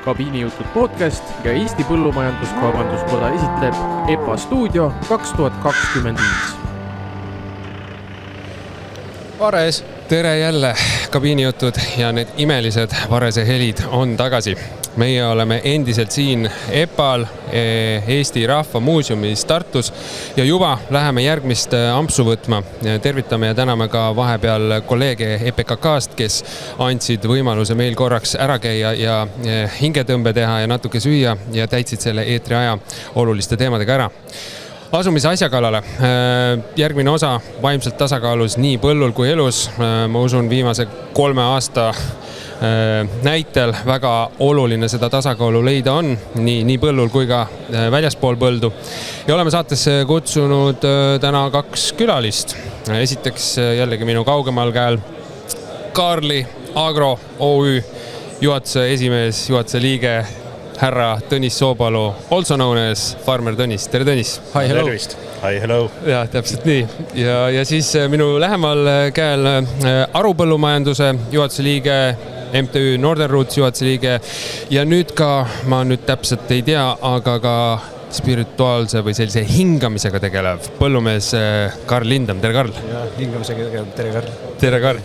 Kabiinijutud podcast ja Eesti Põllumajandus-Kaubanduskoda esitleb EPA Stuudio 2025. Vares, tere jälle, kabiinijutud ja need imelised Varese helid on tagasi. Meie oleme endiselt siin EPA-l, Eesti Rahva Muuseumis Tartus ja juba läheme järgmist ampsu võtma. Tervitame ja täname ka vahepeal kolleege EPKK-st, kes andsid võimaluse meil korraks ära käia ja hingetõmbe teha ja natuke süüa ja täitsid selle eetriaja oluliste teemadega ära. Asumise asja kallale. Järgmine osa vaimselt tasakaalus nii põllul kui elus. Ma usun viimase 3 aasta näitel väga oluline seda tasakaalu leida on nii põllul kui ka väljaspool põldu. Ja oleme saatesse kutsunud täna 2 külalist. Esiteks jällegi minu kaugemal käel Karli Agro OÜ juhatuse esimees, juhatuse liige härra Tõnis Soopalu, also known as Farmer Tõnis. Tere Tõnis! Hi, hello! Hi, hello! Ja, täpselt nii. Ja siis minu lähemal käel Arupõllumajanduse juhatuse liige, MTÜ Northern Roots juhatuse liige ja nüüd ka, ma nüüd täpselt ei tea, aga ka spirituaalse või sellise hingamisega tegelev põllumees Karl Lindam. Tere Karl! Ja, hingamisega tegelev. Tere Karl! Tere Karl!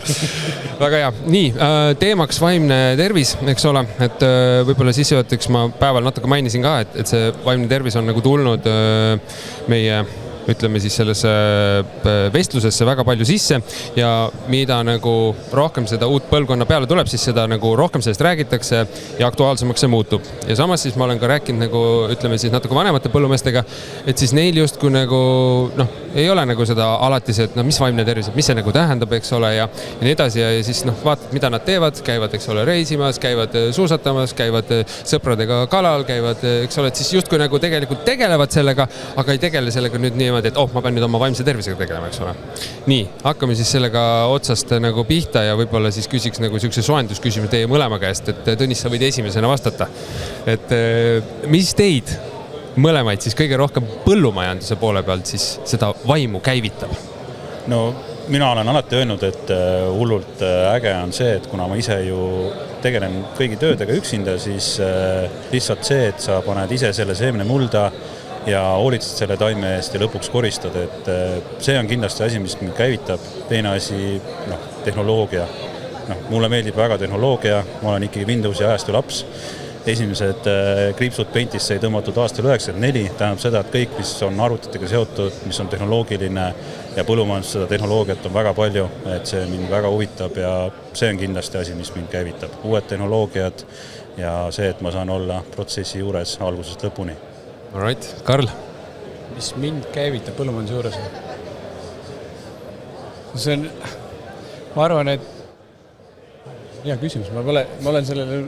Väga hea. Nii, teemaks vaimne tervis, eks ole, et võib-olla sissejuhateks ma päeval natuke mainisin ka, et see vaimne tervis on nagu tulnud meie ütleme siis sellesse vestlusesse väga palju sisse ja mida nagu rohkem seda uut põlvkonna peale tuleb, siis seda nagu rohkem sellest räägitakse ja aktuaalsemaks see muutub. Ja samas siis ma olen ka rääkinud nagu, ütleme siis natuke vanemate põllumeestega, et siis neil just kui nagu, ei ole nagu seda alati see, et mis vaimne tervis, mis see nagu tähendab, eks ole, ja nii edasi ja siis vaatad, mida nad teevad, käivad, eks ole, reisimas, käivad suusatamas, käivad sõpradega kalal, käivad, eks ole, et siis just kui nagu tegelikult tegelevad sellega, aga ei tegele sellega nüüd nii, et ma pean nüüd oma vaimse tervisega tegelema, eks ole. Nii, hakkame siis sellega otsast nagu pihta ja võib-olla siis küsiks nagu siukse soendusküsimus teie mõlema käest, et Tõnis, sa võid esimesena vastata. Et mis teid mõlemaid siis kõige rohkem põllumajanduse poole pealt siis seda vaimu käivitab? No, mina olen alati öelnud, et hullult äge on see, et kuna ma ise ju tegelen kõigi töödega üksinda, siis lihtsalt see, et sa paned ise selle seemne mulda ja hoolitsed selle taime eest ja lõpuks koristad, et see on kindlasti asi, mis mind käivitab. Teine asi, tehnoloogia. Mulle meeldib väga tehnoloogia, ma olen ikkagi Windowsi ajastu laps. Esimesed kriipsud Paintist sai tõmmatud aastal 94, tähendab seda, et kõik, mis on arvutitega seotud, mis on tehnoloogiline ja põllumajandus seda tehnoloogiat on väga palju, et see mind väga huvitab ja see on kindlasti asi, mis mind käivitab. Uued tehnoloogiad ja see, et ma saan olla protsessi juures algusest lõpuni. Alright, Karl. Mis mind käivitab põllumajanduse juures? See on, ma arvan, et hea küsimus, ma olen sellele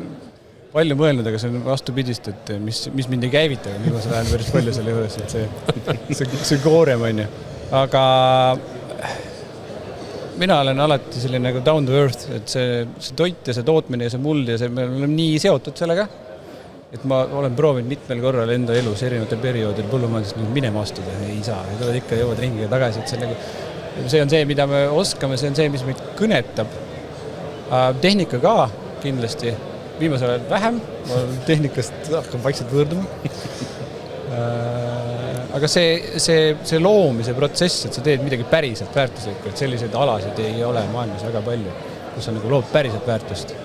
palju mõelnud, aga see on vastupidist, et mis mind ei käivita, viimasel ajal päris palju selle juures, et see koorem on ju. Aga mina olen alati selline nagu down to earth, et see toit ja see tootmine ja see muld ja me oleme nii seotud sellega, et ma olen proovinud mitmel korral enda elus erinevatel perioodil põllumajandusest minema astuda, ei saa, ei tuled ikka jõuad ringiga tagasi, et see on see, mida me oskame, see on see, mis meid kõnetab. Tehnika ka kindlasti, viimasel ajal vähem, ma tehnikast hakkan vaikselt võõrduma. Aga see loomise protsess, et sa teed midagi päriselt väärtuslikku, et selliseid alasid ei ole maailmas väga palju, kus on nagu loob päriselt väärtust.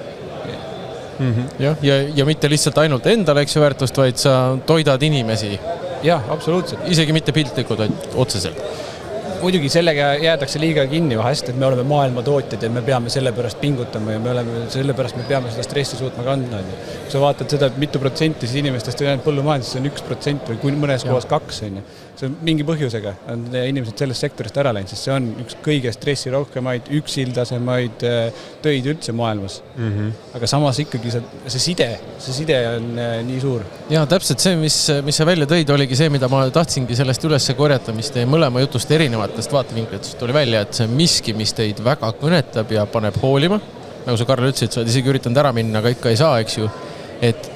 Ja mitte lihtsalt ainult endale eks väärtust, vaid sa toidad inimesi. Jah, absoluutselt. Isegi mitte piltlikud, otseselt. Muidugi sellega jäädakse liiga kinni vahest, et me oleme maailma tootjad ja me peame selle pärast pingutama ja sellepärast me peame seda stressi suutma kanda. Kui sa vaatad seda, et mitu protsenti siis inimestest on põllumajandus, see on 1% või mõnes kohas 2%. See on mingi põhjusega on inimesed sellest sektorist ära läinud, sest see on üks kõige stressi rohkemaid, üksildasemaid töid üldse maailmas. Aga samas ikkagi see side on nii suur. Ja täpselt see, mis sa välja tõid, oligi see, mida ma tahtsingi sellest üles korjata, mis teie mõlema jutust erinevatest vaatevinklitest tuli välja, et see miski, mis teid väga kõnetab ja paneb hoolima. Nagu sa Karl ütlesid, sa oled isegi üritanud ära minna, aga ikka ei saa, eks ju. Et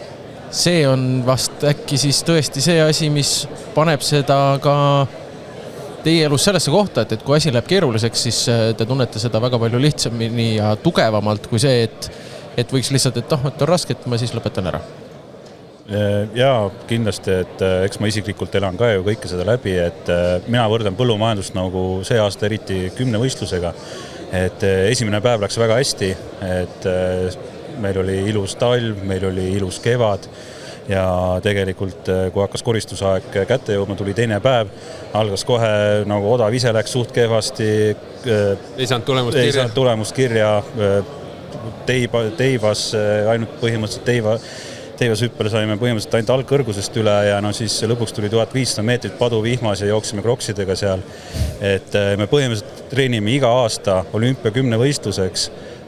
see on vast äkki siis tõesti see asi, mis paneb seda ka teie elus sellesse kohta, et kui asi läheb keeruliseks, siis te tunnete seda väga palju lihtsamini ja tugevamalt kui see, et võiks lihtsalt, et on raske, et ma siis lõpetan ära. Jaa, kindlasti, et eks ma isiklikult elan ka ju kõike seda läbi, et mina võrdlen põllumajandust nagu see aasta eriti 10 võistlusega. Et esimene päev läks väga hästi, et meil oli ilus talv, meil oli ilus kevad ja tegelikult, kui hakkas koristusaeg kätte jõudma, tuli teine päev, algas kohe nagu odav ise läks suht kehvasti. Ei saanud tulemust kirja. Teivas, ainult põhimõtteliselt Teivashüppel saime põhimõtteliselt ainult algkõrgusest üle ja siis lõpuks tuli 1500 meetrit paduvihmas ja jooksime kroksidega seal. Et me põhimõtteliselt treenime iga aasta olümpia 10 võistluseks,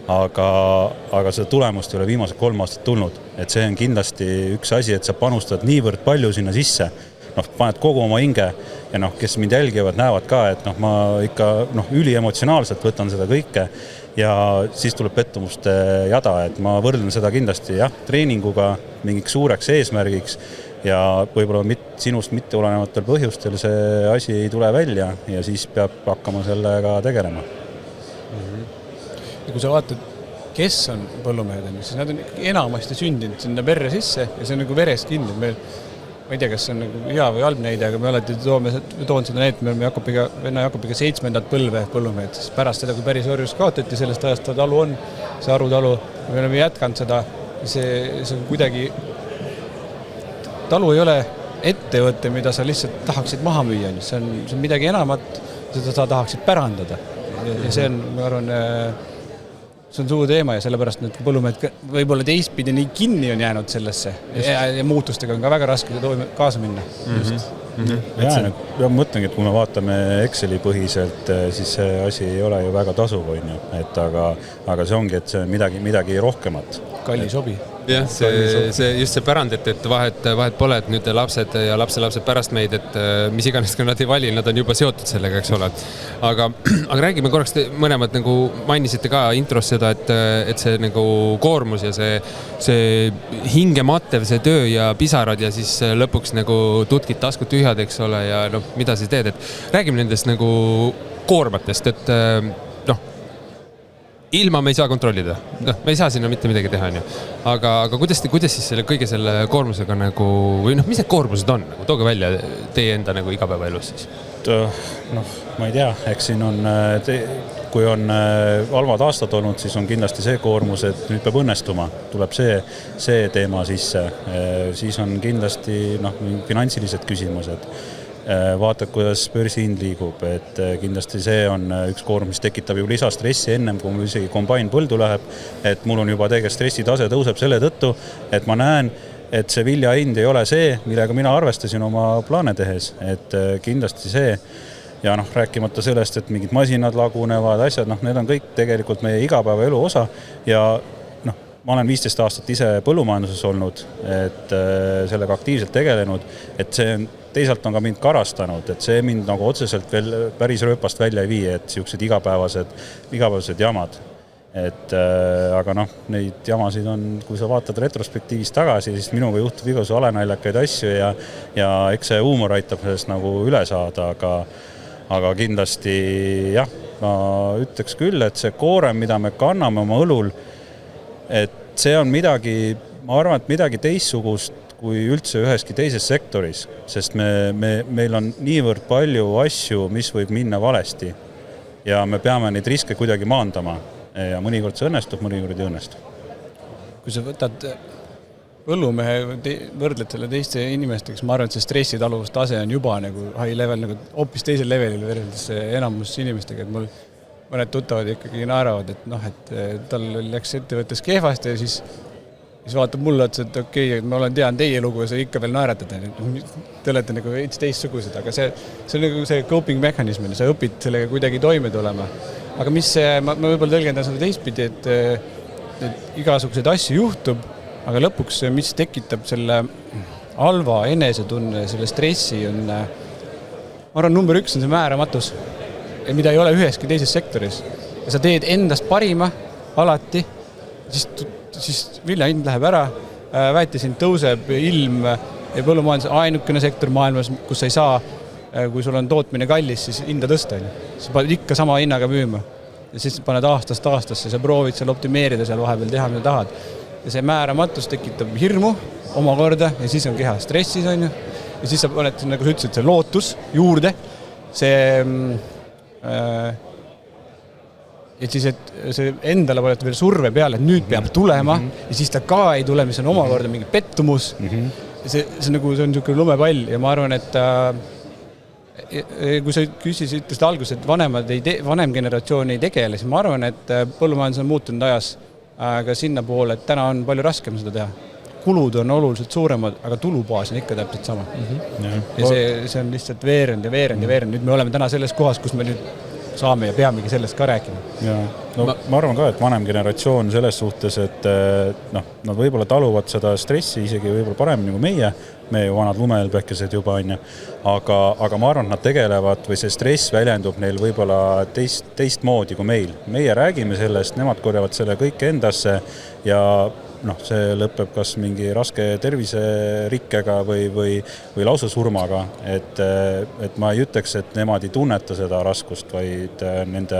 aga seda tulemust ei ole viimased 3 aastat tulnud. Et see on kindlasti üks asi, et sa panustad niivõrd palju sinna sisse, paned kogu oma hinge ja kes mind jälgivad, näevad ka, et ma ikka üliemotsionaalselt võtan seda kõike ja siis tuleb pettumuste jada, et ma võrdlen seda kindlasti treeninguga mingiks suureks eesmärgiks ja võib-olla sinust mitte olenevatel põhjustel see asi ei tule välja ja siis peab hakkama sellega tegelema. Ja kui sa vaatad, kes on põllumehed, siis nad on enamasti sündinud sinna perre sisse ja see on nagu veres kinni. Ma ei tea, kas see on nagu hea või halb näide, aga me alati toon seda näite, me oleme venna Jakobiga 7. põlve põllumehed, siis pärast seda, kui päris orjus kaotati, sellest ajast talu on, see arutalu, me oleme jätkanud seda, see on kuidagi, talu ei ole ettevõte, mida sa lihtsalt tahaksid maha müüa, see on midagi enamat, seda sa tahaksid pärandada ja see on, ma arvan, see on suur teema ja sellepärast need põllumehed võib-olla teistpidi nii kinni on jäänud sellesse ja muutustega on ka väga raske kaasa minna. Ja mõtlengi, et kui me vaatame Exceli põhiselt, siis see asi ei ole ju väga tasuv, aga see ongi, et see on midagi rohkemat. Kalli sobi. Jah, just see pärand, et vahet pole, et nüüd lapsed ja lapselapsed pärast meid, et mis iganes, kui nad ei vali, nad on juba seotud sellega, eks ole. Aga räägime korraks, mõlemad nagu mainisite ka intros seda, et see nagu koormus ja see hingematev, see töö ja pisarad ja siis lõpuks nagu tutkid taskud tühjad, eks ole, ja mida siis teed, et räägime nendest nagu koormatest, et ilma me ei saa kontrollida. Me ei saa sinna mitte midagi teha, aga kuidas siis kõige selle koormusega nagu, või mis need koormused on? Tooge välja teie enda nagu igapäevaelus siis. Ma ei tea, eks siin on, kui on halvad aastad olnud, siis on kindlasti see koormus, et nüüd peab õnnestuma. Tuleb see teema sisse. Siis on kindlasti finantsilised küsimused. Vaatad, kuidas börsihind liigub, et kindlasti see on üks koorm, mis tekitab ju lisastressi ennem, kui mul isegi kombain põldu läheb, et mul on juba tegelikult stressitase tõuseb selle tõttu, et ma näen, et see viljahind ei ole see, millega mina arvestasin oma plaane tehes, et kindlasti see ja rääkimata sellest, et mingid masinad lagunevad, asjad, need on kõik tegelikult meie igapäevaelu osa ja ma olen 15 aastat ise põllumajanduses olnud, et sellega aktiivselt tegelenud, et see teisalt on ka mind karastanud, et see mind nagu otseselt veel päris rööpast välja ei vii, et siuksed igapäevased jamad. Aga neid jamasid on, kui sa vaatad retrospektiivis tagasi, siis minuga juhtub igasugu alenaljakaid asju ja eks see huumor aitab sellest nagu üle saada, aga kindlasti ma ütleks küll, et see koorem, mida me kanname oma õlul, et see on midagi, ma arvan, et midagi teistsugust kui üldse üheski teises sektoris, sest meil on niivõrd palju asju, mis võib minna valesti ja me peame neid riske kuidagi maandama ja mõnikord see õnnestub, mõnikord ei õnnestu. Kui sa võtad põllumehe, võrdled selle teiste inimesteks, ma arvan, et see stressitaluvustase on juba nagu high level, nagu hoopis teisel levelil võrreldes enamus inimestega, et mul mõned tuttavad ikkagi naeravad, et tal läks ettevõttes kehvasti ja siis vaatab mulle, et okei, ma tean teie lugu ja sa ikka veel naeratada. Te olete nagu veits teistsugused, aga see on nagu see coping mechanism, sa õpid sellega kuidagi toime tulema. Aga ma võib-olla tõlgendan seda teistpidi, et igasuguseid asju juhtub, aga lõpuks, mis tekitab selle halva enesetunne, selle stressi on, ma arvan, number 1 on see määramatus, mida ei ole üheski teises sektoris. Ja sa teed endast parima alati, siis viljahind läheb ära, väetisind tõuseb, ilm ja põllumajandus ainukene sektor maailmas, kus sa ei saa, kui sul on tootmine kallis, siis hinda tõsta. Sa paned ikka sama hinnaga müüma ja siis paned aastast aastasse, sa proovid seal optimeerida seal vahepeal teha, mida tahad. ja see määramatus tekitab hirmu omakorda ja siis on keha stressis, on ju. Ja siis sa paned, nagu sa ütlesid, see lootus juurde, see et siis, et see endale paned veel surve peale, et nüüd peab tulema ja siis ta ka ei tule, mis on omakorda mingi pettumus. See on niisugune lumepall ja ma arvan, et kui sa ütlesid alguses, et vanem generatsioon ei tegele, siis ma arvan, et põllumajandus on muutunud ajas ka sinna poole, et täna on palju raskem seda teha. Kulud on oluliselt suuremad, aga tulubaas on ikka täpselt sama. Ja see on lihtsalt veerend. Nüüd me oleme täna selles kohas, kus me nüüd saame ja peamegi sellest ka rääkima. Ja, no, ma arvan ka, et vanem generatsioon selles suhtes, et nad võib-olla taluvad seda stressi isegi võib-olla paremini kui meie ju vanad lumehelbekesed juba on, aga ma arvan, et nad tegelevad või see stress väljendub neil võib-olla teistmoodi kui meil. Meie räägime sellest, nemad korjavad selle kõik endasse ja see lõpeb kas mingi raske terviserikkega või lausa surmaga, et ma ei ütleks, et nemad ei tunneta seda raskust, vaid nad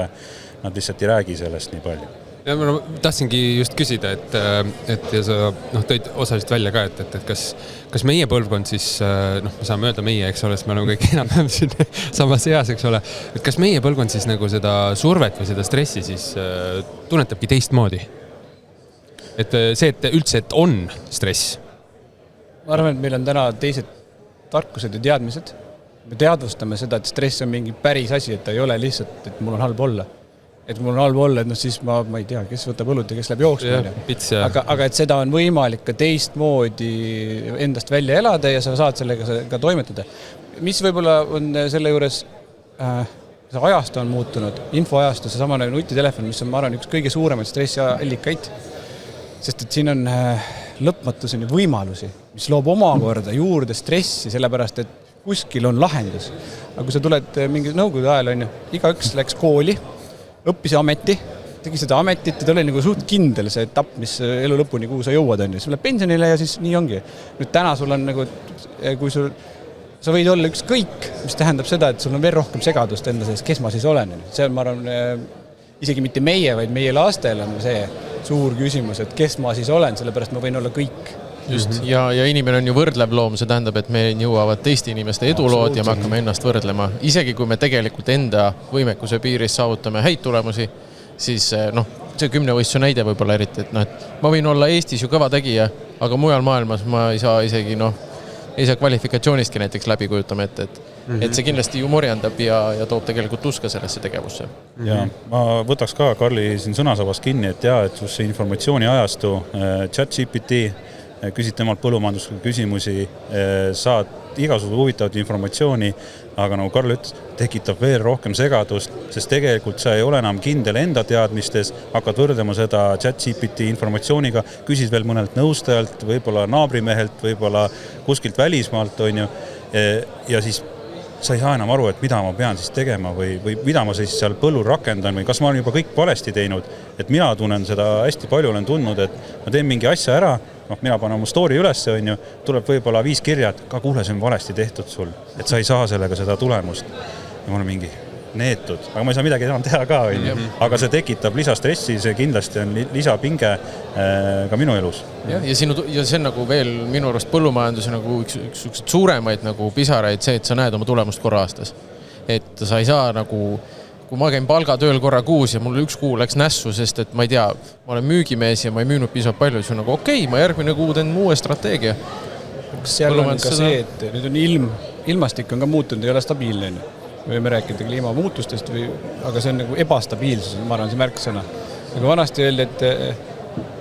lihtsalt ei räägi sellest nii palju. Ja ma tahtsingi just küsida, et ja sa tõid osaliselt välja ka, et kas meie põlvkond siis, me saame öelda meie, eks ole, sest me oleme kõik enam siin samas eas, eks ole, et kas meie põlvkond siis nagu seda survet või seda stressi siis tunnetabki teistmoodi? Et see, et üldse, et on stress? Ma arvan, et meil on täna teised tarkused ja teadmised. Me teadvustame seda, et stress on mingi päris asi, et ta ei ole lihtsalt, et mul on halb olla. Et mul on halb olla, et siis ma ei tea, kes võtab õlut ja kes läheb jooksma. Aga et seda on võimalik ka teistmoodi endast välja elada ja sa saad sellega ka toimetada. Mis võib-olla on selle juures, see ajastu on muutunud, infoajastu, see samane nutitelefon, mis on, ma arvan, üks kõige suuremaid stressiallikaid. Sest et siin on lõpmatuseni võimalusi, mis loob omakorda juurde stressi, sellepärast, et kuskil on lahendus. Aga kui sa tuled mingi nõukogude ajal, on ju, igaüks läks kooli, õppis ameti, tegi seda ametit ja ta oli nagu suht kindel see etapp, mis elu lõpuni, kuhu sa jõuad, on ju. Siis läheb pensionile ja siis nii ongi. Nüüd täna sul on nagu, kui sa võid olla ükskõik, mis tähendab seda, et sul on veel rohkem segadust enda sees, kes ma siis olen. See on, ma arvan, isegi mitte meie, vaid meie lastel on see suur küsimus, et kes ma siis olen, sellepärast ma võin olla kõik. Just, ja inimene on ju võrdlev loom, see tähendab, et me jõuavad teiste inimeste edulood ja me hakkame ennast võrdlema. Isegi kui me tegelikult enda võimekuse piiris saavutame häid tulemusi, siis see 10-võistluse näide võib-olla eriti, et ma võin olla Eestis ju kõva tegija, aga mujal maailmas ma ei saa isegi ei saa kvalifikatsioonistki näiteks läbi kujutama ette, et see kindlasti ju morjandab ja toob tegelikult uska sellesse tegevusse. Ja ma võtaks ka Karli siin sõnasabast kinni, et et just see informatsiooni ajastu, ChatGPT, küsid temalt põllumajandusega küsimusi, saad igasugust huvitavat informatsiooni, aga nagu Karl ütles, tekitab veel rohkem segadust, sest tegelikult sa ei ole enam kindel enda teadmistes, hakkad võrdlema seda ChatGPT informatsiooniga, küsid veel mõnelt nõustajalt, võib-olla naabrimehelt, võib-olla kuskilt välismaalt, on ju, ja siis sa ei saa enam aru, et mida ma pean siis tegema või mida ma siis seal põllul rakendan või kas ma olen juba kõik valesti teinud, et mina tunnen seda hästi palju, olen tundnud, et ma teen mingi asja ära, mina panen oma story ülesse, on ju, tuleb võib-olla 5 kirjad, ka kuule, see on valesti tehtud sul, et sa ei saa sellega seda tulemust. Ja ma olen mingi neetud, aga ma ei saa midagi enam teha ka, on ju. Aga see tekitab lisastressi, see kindlasti on lisapinge ka minu elus. Ja see on nagu veel minu arust põllumajanduse nagu üks suuremaid nagu pisaraid see, et sa näed oma tulemust korra aastas. Et sa ei saa nagu kui ma käin palgatööl korra kuus ja mul üks kuu läks nässu, sest et ma ei tea, ma olen müügimees ja ma ei müünud piisavalt palju, siis on nagu okei, ma järgmine kuu teen uue strateegia. Kas seal on ka see, et nüüd on ilmastik on ka muutunud, ei ole stabiilne. Me võime rääkida kliimamuutustest, aga see on nagu ebastabiilsus, ma arvan, see märksõna. Aga vanasti öeldi,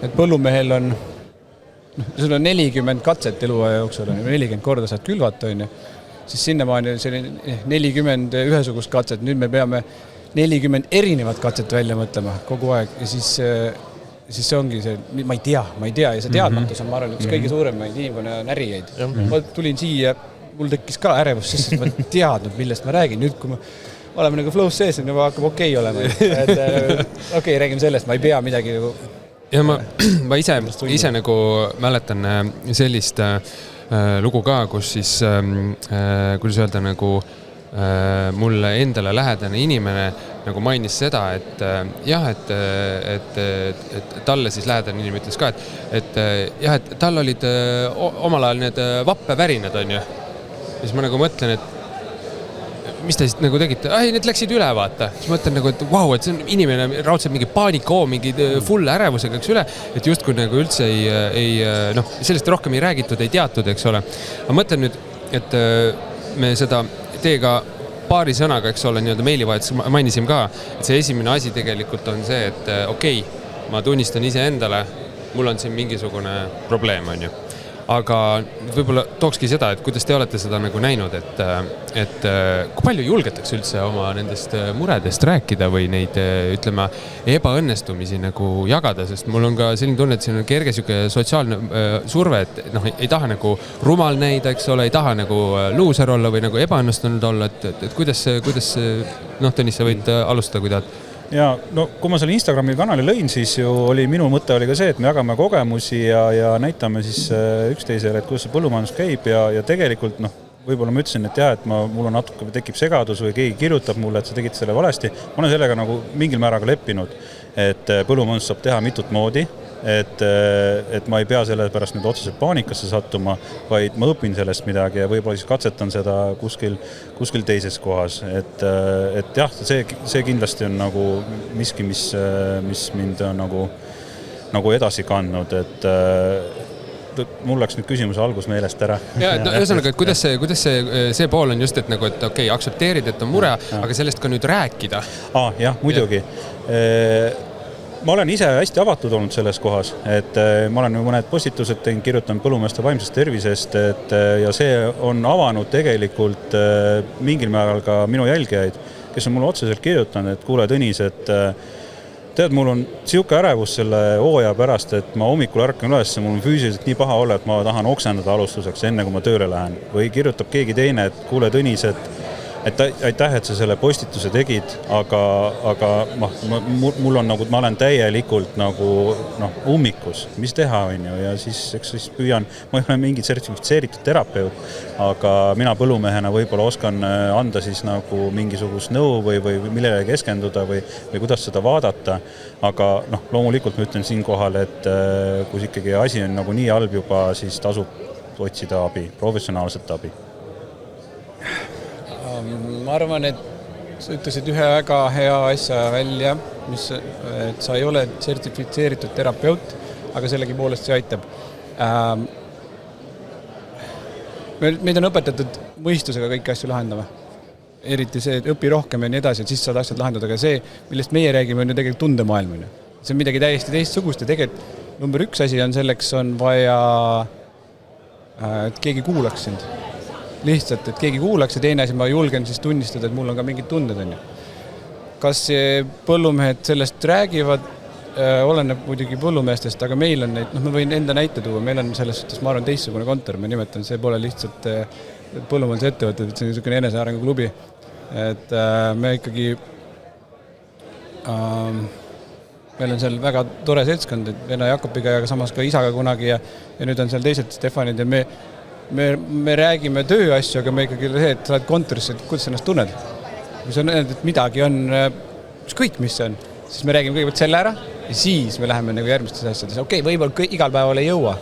et põllumehel on, sul on 40 katset eluaja jooksul, 40 korda saad külvata, on ju. Siis sinnamaani oli 40 ühesugust katset, nüüd me peame 40 erinevat katset välja mõtlema kogu aeg ja siis see ongi see, ma ei tea ja see teadmatus on, ma arvan, üks kõige suuremaid inimkonna närijaid. Ma tulin siia, mul tekkis ka ärevus, sest ma teadnud, millest ma räägin. Nüüd, kui me oleme nagu flow sees, juba hakkab okei olema. Okei, räägime sellest, ma ei pea midagi nagu... Ja ma ise nagu mäletan sellist lugu ka, kus siis, kuidas öelda, nagu mulle endale lähedane inimene nagu mainis seda, et jah, et talle siis lähedane inimene ütles ka, et jah, et tal olid omal ajal need vappevärinad, on ju. Ja siis ma nagu mõtlen, et mis te siis nagu tegite? Need läksid üle, vaata. Siis mõtlen nagu, et vau, et see on inimene raudselt mingi paanikoo, mingi full ärevusega üks üle, et just kui nagu üldse sellest rohkem ei räägitud, ei teatud, eks ole. Ma mõtlen nüüd, et me seda teiega paari sõnaga, eks ole, nii-öelda meilivahetus mainisim ka, et see esimene asi tegelikult on see, et okei, ma tunnistan ise endale, mul on siin mingisugune probleem, on ju. Aga võib-olla tookski seda, et kuidas te olete seda nagu näinud, et kui palju julgetakse üldse oma nendest muredest rääkida või neid, ütleme, ebaõnnestumisi nagu jagada, sest mul on ka selline tunne, et siin on kerge siuke sotsiaalne surve, et ei taha nagu rumal näida, eks ole, ei taha nagu luuser olla või nagu ebaõnnestunud olla, et kuidas Tõnis, sa võid alustada, kui tahad? Ja kui ma selle Instagrami kanali lõin, siis ju minu mõte oli ka see, et me jagame kogemusi ja näitame siis üksteisele, et kuidas see põllumajandus käib ja tegelikult võib-olla ma ütlesin, et jah, et mul on natuke tekib segadus või keegi kirjutab mulle, et sa tegid selle valesti. Ma olen sellega nagu mingil määraga leppinud, et põllumajandus saab teha mitut moodi, et ma ei pea selle pärast nüüd otseselt paanikasse sattuma, vaid ma õpin sellest midagi ja võib-olla siis katsetan seda kuskil teises kohas. Et jah, see kindlasti on nagu miski, mis mind on nagu edasi kandnud, et mul läks nüüd küsimuse algus meelest ära. Ja, ühesõnaga, et kuidas see pool on just, et nagu, et okei, aktsepteerid, et on mure, aga sellest ka nüüd rääkida. Jah, muidugi. Ma olen ise hästi avatud olnud selles kohas, et ma olen mõned postitused teinud, kirjutan põllumeeste vaimsest tervisest, ja see on avanud tegelikult mingil määral ka minu jälgijaid, kes on mulle otseselt kirjutanud, et kuule Tõnis, et tead, mul on siuke ärevus selle hooaja pärast, et ma hommikul ärkan üles, mul on füüsiliselt nii paha olla, et ma tahan oksendada alustuseks, enne kui ma tööle lähen. Või kirjutab keegi teine, et kuule Tõnis, et aitäh, et sa selle postituse tegid, aga mul on nagu, ma olen täielikult nagu ummikus, mis teha on ju, ja siis püüan, ma ei ole mingi sertifitseeritud terapeut, aga mina põllumehena võib-olla oskan anda siis nagu mingisugust nõu või millele keskenduda või kuidas seda vaadata, aga loomulikult ma ütlen siinkohal, et kui ikkagi asi on nagu nii halb juba, siis tasub otsida abi, professionaalset abi. Ma arvan, et sa ütlesid ühe väga hea asja välja, et sa ei ole sertifitseeritud terapeut, aga sellegi poolest see aitab. Meid on õpetatud mõistusega kõiki asju lahendama. Eriti see, et õpi rohkem ja nii edasi, et siis saad asjad lahendada, aga see, millest meie räägime, on ju tegelikult tundemaailm. See on midagi täiesti teistsugust ja tegelikult number 1 asi on selleks on vaja, et keegi kuulaks sind. Lihtsalt, et keegi kuulaks ja teine asi, ma julgen siis tunnistada, et mul on ka mingid tunded. Kas põllumehed sellest räägivad, oleneb muidugi põllumeestest, aga meil on neid, ma võin enda näite tuua, meil on selles suhtes, ma arvan, teistsugune kontor, ma nimetan, see pole lihtsalt põllumajanduse ettevõtted, et see on niisugune enesearengu klubi. Et me ikkagi, meil on seal väga tore seltskond, Vena Jakobiga ja samas ka isaga kunagi ja nüüd on seal teised Stefanid ja me räägime tööasju, aga me ikkagi see, et sa oled kontorisse, et kuidas ennast tunned. Kui sa näed, et midagi on, ükskõik mis see on, siis me räägime kõigepealt selle ära ja siis me läheme nagu järgmistes asjades. Okei, võib-olla igal päeval ei jõua,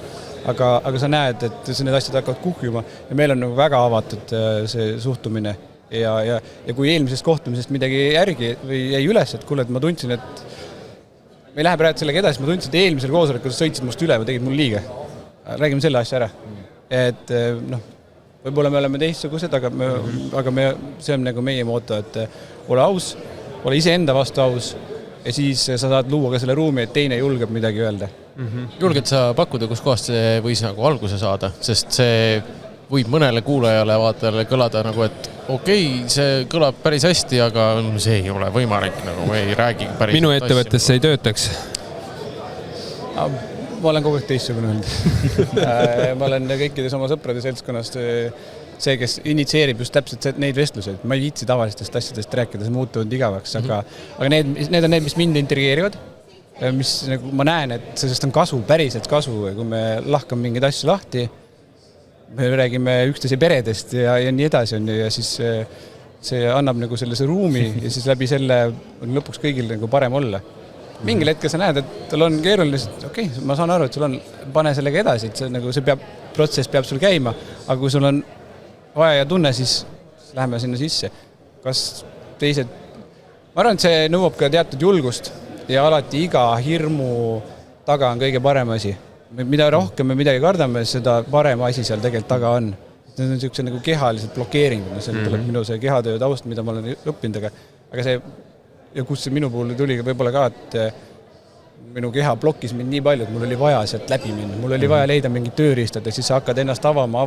aga sa näed, et need asjad hakkavad kuhjuma ja meil on nagu väga avatud see suhtumine. Ja kui eelmisest kohtumisest midagi järgi või jäi üles, et kuule, et ma tundsin, et me ei lähe praegu sellega edasi, ma tundsin, et eelmisel koosolekul sa sõitsid must üle või tegid mul liiga. Räägime selle asja ära. Et võib-olla me oleme teistsugused, aga see on nagu meie mooto, et ole aus, ole ise enda vastu aus ja siis sa saad luua ka selle ruumi, et teine julgeb midagi öelda. Julged sa pakkuda, kus kohast see võis nagu alguse saada, sest see võib mõnele kuulajale vaatajale kõlada nagu, et okei, see kõlab päris hästi, aga see ei ole võimalik, nagu me ei räägi päris. Minu ettevõttes see ei töötaks. Ma olen kogu aeg teistsugune olnud. Ma olen kõikides oma sõprade seltskonnast see, kes initseerib just täpselt neid vestluseid. Ma ei viitsi tavalistest asjadest rääkida, see muutuvad igavaks, aga need on need, mis mind intrigeerivad, mis nagu ma näen, et sellest on kasu, päriselt kasu, kui me lahkame mingeid asju lahti, me räägime üksteise peredest ja nii edasi on ja siis see annab nagu sellise ruumi ja siis läbi selle on lõpuks kõigil nagu parem olla. Mingil hetkel sa näed, et tal on keeruline, okei, ma saan aru, et sul on, pane sellega edasi, et see protsess peab sul käima, aga kui sul on vaja ja tunne, siis läheme sinna sisse. Kas teised, ma arvan, et see nõuab ka teatud julgust ja alati iga hirmu taga on kõige parem asi. Mida rohkem me midagi kardame, seda parem asi seal tegelikult taga on. See on niisugused nagu kehalised blokeeringud, see tuleb minu see kehatöö taust, mida ma olen õppinud, aga see, ja kus see minu puhul tuli võib-olla ka, et minu keha blokkis mind nii palju, et mul oli vaja sealt läbi minna, mul oli vaja leida mingi tööriistad ja siis sa hakkad ennast avama,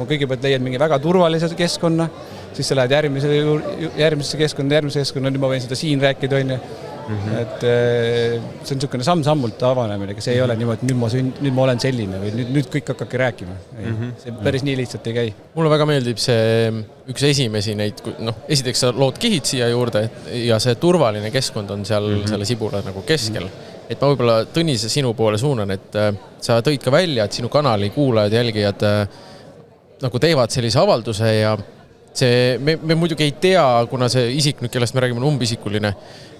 kõigepealt leiad mingi väga turvalise keskkonna, siis sa lähed järgmisesse keskkonna, nüüd ma võin seda siin rääkida, et see on niisugune samm-sammult avanemine, aga see ei ole niimoodi, et nüüd ma olen selline või nüüd kõik hakkabki rääkima. See päris nii lihtsalt ei käi. Mulle väga meeldib see üks esimesi neid, esiteks sa lood kihid siia juurde ja see turvaline keskkond on seal selle sibula nagu keskel. Et ma võib-olla Tõnis sinu poole suunan, et sa tõid ka välja, et sinu kanali kuulajad, jälgijad nagu teevad sellise avalduse ja me muidugi ei tea, kuna see isik, kellest me räägime, on umbisikuline,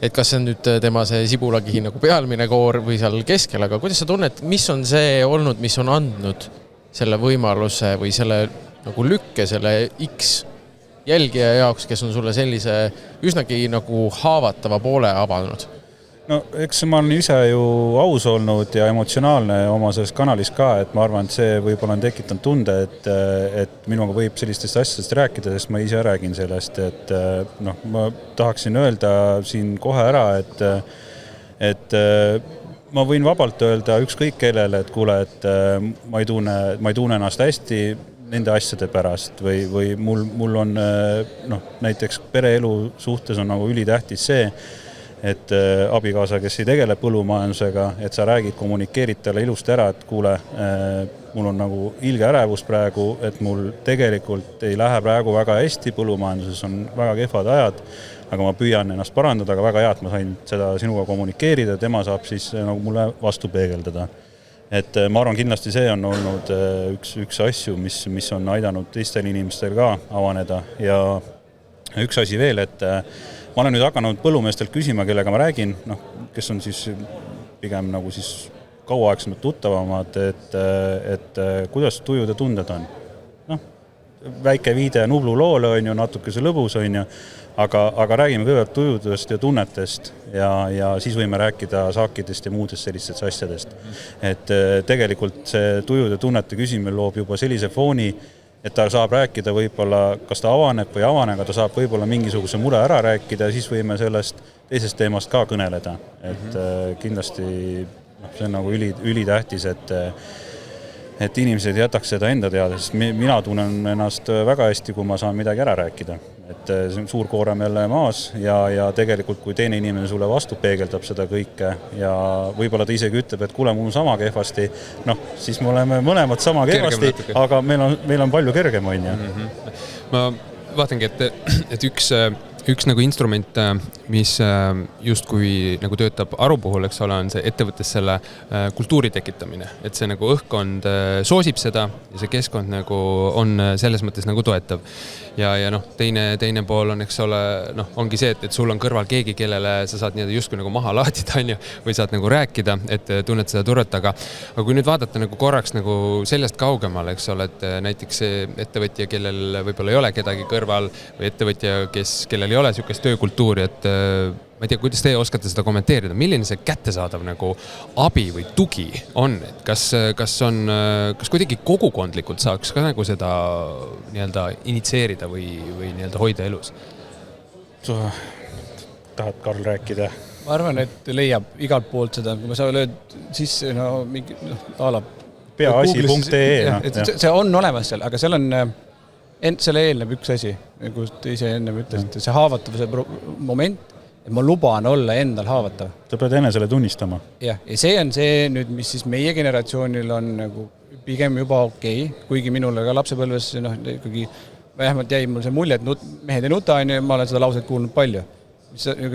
et kas see on nüüd tema see sibulakihi nagu pealmine koor või seal keskel, aga kuidas sa tunned, mis on see olnud, mis on andnud selle võimaluse või selle nagu lükke, selle X jälgija jaoks, kes on sulle sellise üsnagi nagu haavatava poole avanud? No eks ma olen ise ju aus olnud ja emotsionaalne oma selles kanalis ka, et ma arvan, et see võib-olla on tekitanud tunde, et minuga võib sellistest asjadest rääkida, sest ma ise räägin sellest, et ma tahaksin öelda siin kohe ära, et ma võin vabalt öelda ükskõik kellele, et kuule, et ma ei tunne ennast hästi nende asjade pärast või mul on näiteks pereelu suhtes on nagu ülitähtis see, et abikaasa, kes ei tegele põllumajandusega, et sa räägid, kommunikeerid talle ilusti ära, et kuule, mul on nagu ilge ärevus praegu, et mul tegelikult ei lähe praegu väga hästi, põllumajanduses on väga kehvad ajad, aga ma püüan ennast parandada, aga väga hea, et ma sain seda sinuga kommunikeerida, tema saab siis nagu mulle vastu peegeldada. Et ma arvan, kindlasti see on olnud üks asju, mis on aidanud teistel inimestel ka avaneda ja üks asi veel, et ma olen nüüd hakanud põllumeestelt küsima, kellega ma räägin, kes on siis pigem nagu siis kauaaegsemad tuttavamad, et kuidas tujud ja tunded on. Väike viide Nublu loole on ju, natuke see lõbus on ju, aga räägime kõigepealt tujudest ja tunnetest ja siis võime rääkida saakidest ja muudest sellistest asjadest. Et tegelikult see tujud ja tunnete küsimine loob juba sellise fooni, et ta saab rääkida võib-olla, kas ta avaneb või avanega, ta saab võib-olla mingisuguse mure ära rääkida ja siis võime sellest teisest teemast ka kõneleda. Et kindlasti see on nagu ülitähtis, et inimesed jätaks seda enda teada, sest mina tunnen ennast väga hästi, kui ma saan midagi ära rääkida. Et see on suur koorem jälle maas ja tegelikult kui teine inimene sulle vastu peegeldab seda kõike ja võib-olla ta isegi ütleb, et kuule, mul on sama kehvasti, siis me oleme mõlemad sama kehvasti, aga meil on palju kergem on ju. Ma vaatangi, et üks nagu instrument, mis justkui nagu töötab aru puhul, eks ole, on see ettevõttes selle kultuuri tekitamine, et see nagu õhkkond soosib seda ja see keskkond nagu on selles mõttes nagu toetav. Ja teine pool on, eks ole, ongi see, et sul on kõrval keegi, kellele sa saad justkui nagu maha laadida, on ju, või saad nagu rääkida, et tunned seda turvet, aga kui nüüd vaadata nagu korraks nagu sellest kaugemal, eks ole, et näiteks ettevõtja, kellel võib-olla ei ole kedagi kõrval või ettevõtja, kellel ei ole niisugust töökultuuri, et ma ei tea, kuidas teie oskate seda kommenteerida, milline see kättesaadav nagu abi või tugi on, et kas kuidagi kogukondlikult saaks ka nagu seda nii-öelda initseerida või nii-öelda hoida elus? Tahad, Karl, rääkida? Ma arvan, et leiab igalt poolt seda, kui ma saa lööd sisse, peaasi.ee. See on olemas seal, aga seal on selle eelneb üks asi, nagu te ise ennem ütlesite, see haavatavuse moment, et ma luban olla endal haavatav. Ta pead enesele tunnistama. Ja see on see nüüd, mis siis meie generatsioonil on nagu pigem juba okei, kuigi minule ka lapsepõlves ikkagi vähemalt jäi mul see mulje, et mehed ei nuta, ma olen seda lauset kuulnud palju.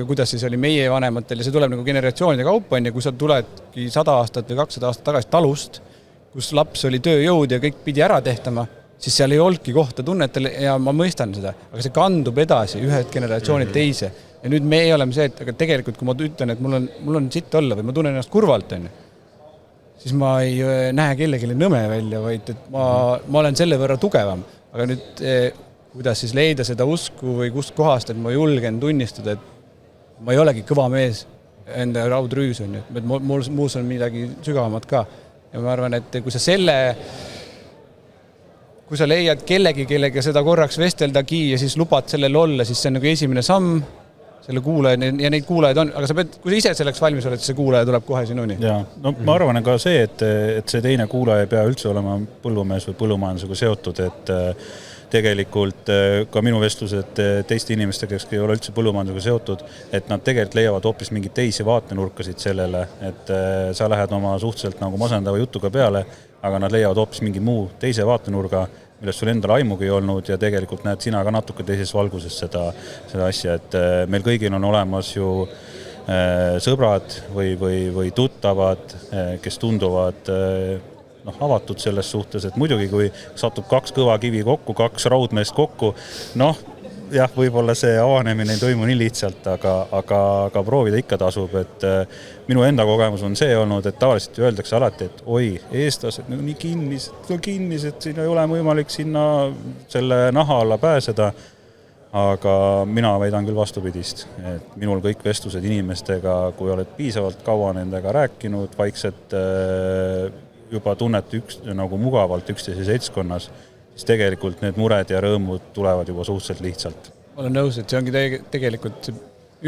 Kuidas siis oli meie vanematel ja see tuleb nagu generatsioonide kaupa, kui sa tuledki 100 aastat või 200 aastat tagasi talust, kus laps oli tööjõud ja kõik pidi ära tehtama, siis seal ei olnudki kohta tunnetel ja ma mõistan seda, aga see kandub edasi ühe generatsiooni teise. Ja nüüd me oleme see, et aga tegelikult kui ma ütlen, et mul on sitt olla või ma tunnen ennast kurvalt, siis ma ei näe kellegi nõme välja, vaid et ma olen selle võrra tugevam. Aga nüüd, kuidas siis leida seda usku või kust kohast, et ma julgen tunnistada, et ma ei olegi kõva mees enda raudrüüs on, et muus on midagi sügavamat ka. Ja ma arvan, et kui sa leiad kellega seda korraks vesteldagi ja siis lubad sellel olla, siis see on nagu esimene samm selle kuulaja ja neid kuulajaid on, aga sa pead, kui sa ise selleks valmis oled, siis see kuulaja tuleb kohe sinuni. Ja, no ma arvan ka see, et see teine kuulaja ei pea üldse olema põllumees või põllumajandusega seotud, et tegelikult ka minu vestlused teiste inimestega, kes ei ole üldse põllumajandusega seotud, et nad tegelikult leiavad hoopis mingeid teisi vaatenurkasid sellele, et sa lähed oma suhteliselt nagu masendava jutuga peale, aga nad leiavad hoopis mingi muu teise vaatenurga, millest sul endal aimugi ei olnud ja tegelikult näed sina ka natuke teises valguses seda asja, et meil kõigil on olemas ju sõbrad või tuttavad, kes tunduvad avatud selles suhtes, et muidugi kui satub 2 kõva kivi kokku, 2 raudmeest kokku, jah, võib-olla see avanemine ei toimu nii lihtsalt, aga proovida ikka tasub, et minu enda kogemus on see olnud, et tavaliselt öeldakse alati, et oi, eestlased nii kinnised, siin ei ole võimalik sinna selle naha alla pääseda, aga mina väidan küll vastupidist, et minul kõik vestlused inimestega, kui oled piisavalt kaua nendega rääkinud, vaikselt juba tunnet nagu mugavalt üksteise seltskonnas, siis tegelikult need mured ja rõõmud tulevad juba suhteliselt lihtsalt. Ma olen nõus, et see ongi tegelikult,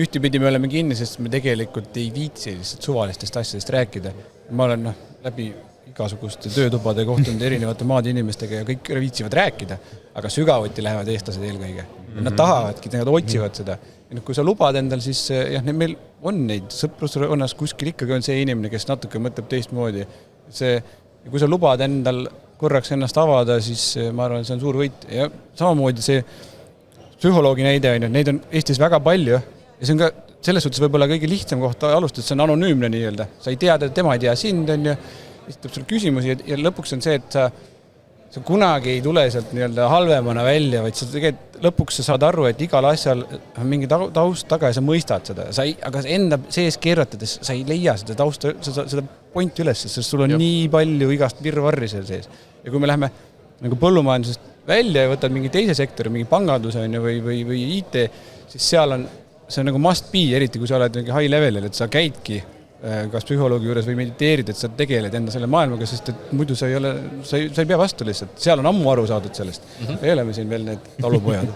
ühtepidi me oleme kinni, sest me tegelikult ei viitsi suvalistest asjadest rääkida. Ma olen läbi igasuguste töötubade kohtunud erinevate maade inimestega ja kõik viitsivad rääkida, aga sügavuti lähevad eestlased eelkõige. Nad tahavadki, nad otsivad seda. Ja kui sa lubad endal, siis meil on neid sõprusrõnnas kuskil ikkagi on see inimene, kes natuke mõtleb teistmoodi. Kui sa lubad endal korraks ennast avada, siis ma arvan, see on suur võit. Ja samamoodi see psühholoogi näide on, neid on Eestis väga palju ja see on ka selles suhtes võib-olla kõige lihtsam koht alustada, see on anonüümne nii-öelda. Sa ei tea, tema ei tea sind on ja esitab sulle küsimusi ja lõpuks on see, et sa kunagi ei tule sealt nii-öelda halvemana välja, vaid sa tegelikult lõpuks sa saad aru, et igal asjal on mingi taust taga ja sa mõistad seda. Aga enda sees keeratades sa ei leia seda tausta, seda pointi üles, sest sul on nii palju igast virvarri seal sees. Ja kui me läheme nagu põllumajandusest välja ja võtad mingi teise sektori, mingi panganduse või IT, siis seal on see on nagu must be, eriti kui sa oled mingi high levelil, et sa käidki kas psühholoogi juures või mediteerid, et sa tegeled enda selle maailmaga, sest et muidu sa ei pea vastu lihtsalt. Seal on ammu aru saadud sellest. Me oleme siin veel need talupojad.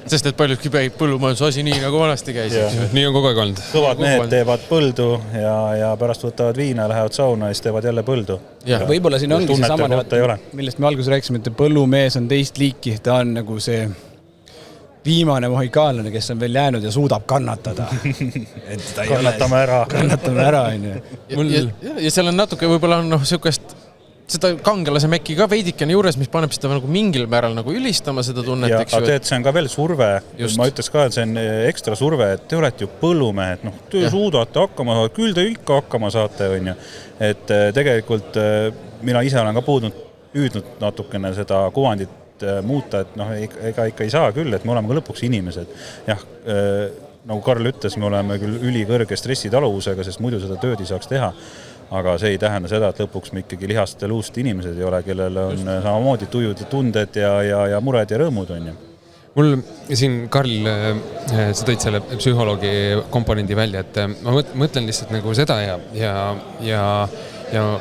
Sest et paljudki päib põllumajandusasi nii, nagu vanasti käis. Nii on kogu aeg olnud. Kõvad mehed teevad põldu ja pärast võtavad viina, lähevad sauna ja siis teevad jälle põldu. Võib-olla siin ongi see sama, millest me alguses rääkisime, et põllumees on teist liiki. Ta on nagu see viimane mohikaanlane, kes on veel jäänud ja suudab kannatada. Kannatame ära. Ja seal on natuke võib-olla on sihukest seda kangelase mekki ka veidikene juures, mis paneb seda nagu mingil määral nagu ülistama seda tunnet. Ja see on ka veel surve. Just. Ma ütleks ka, et see on ekstra surve, et te olete ju põllumehed. Te suudate hakkama, küll te ikka hakkama saate. On ju. Et tegelikult mina ise olen ka püüdnud natukene seda kuvandit muuta, et ega ikka ei saa küll, et me oleme ka lõpuks inimesed. Jah, nagu Karl ütles, me oleme küll ülikõrge stressitaluvusega, sest muidu seda tööd ei saaks teha. Aga see ei tähenda seda, et lõpuks me ikkagi lihast ja luust inimesed ei ole, kellel on samamoodi tujud ja tunded ja mured ja rõõmud on ju. Mul siin, Karl, sa tõid selle psühholoogi komponendi välja, et ma mõtlen lihtsalt nagu seda ja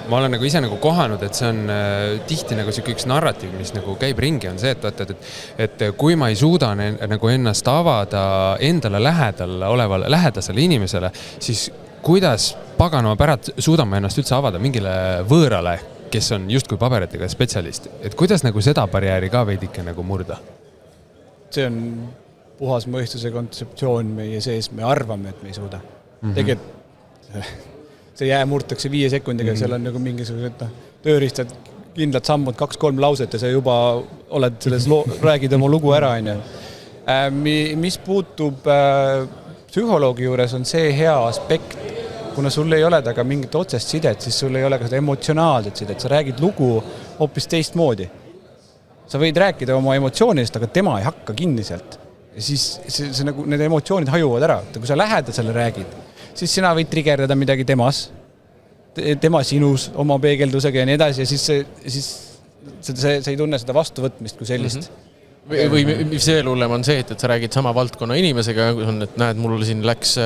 ma olen nagu ise nagu kohanud, et see on tihti nagu üks narratiiv, mis nagu käib ringi, on see, et kui ma ei suuda nagu ennast avada endale lähedasele inimesele, siis kuidas paganama pärast suudame ennast üldse avada mingile võõrale, kes on justkui paberitega spetsialist. Et kuidas nagu seda barjääri ka veidike nagu murda? See on puhas mõistuse kontseptsioon meie sees, me arvame, et me ei suuda. Tegelikult see jää murtakse 5 sekundiga, seal on nagu mingisugused tööriistad, kindlad sammud, 2-3 lauset ja sa juba oled selles räägid oma lugu ära. Mis puutub psühholoogi juures, on see hea aspekt, kuna sul ei ole taga mingit otsest sidet, siis sul ei ole ka seda emotsionaalset sidet, sa räägid lugu hoopis teistmoodi. sa võid rääkida oma emotsioonidest, aga tema ei hakka kinni sealt. Ja siis see nagu, need emotsioonid hajuvad ära. Kui sa lähedasele räägid, siis sina võid trigerdada midagi temas, tema sinus, oma peegeldusega ja nii edasi ja siis see ei tunne seda vastuvõtmist kui sellist. Või mis veel hullem on see, et sa räägid sama valdkonna inimesega, et näed, mul siin läks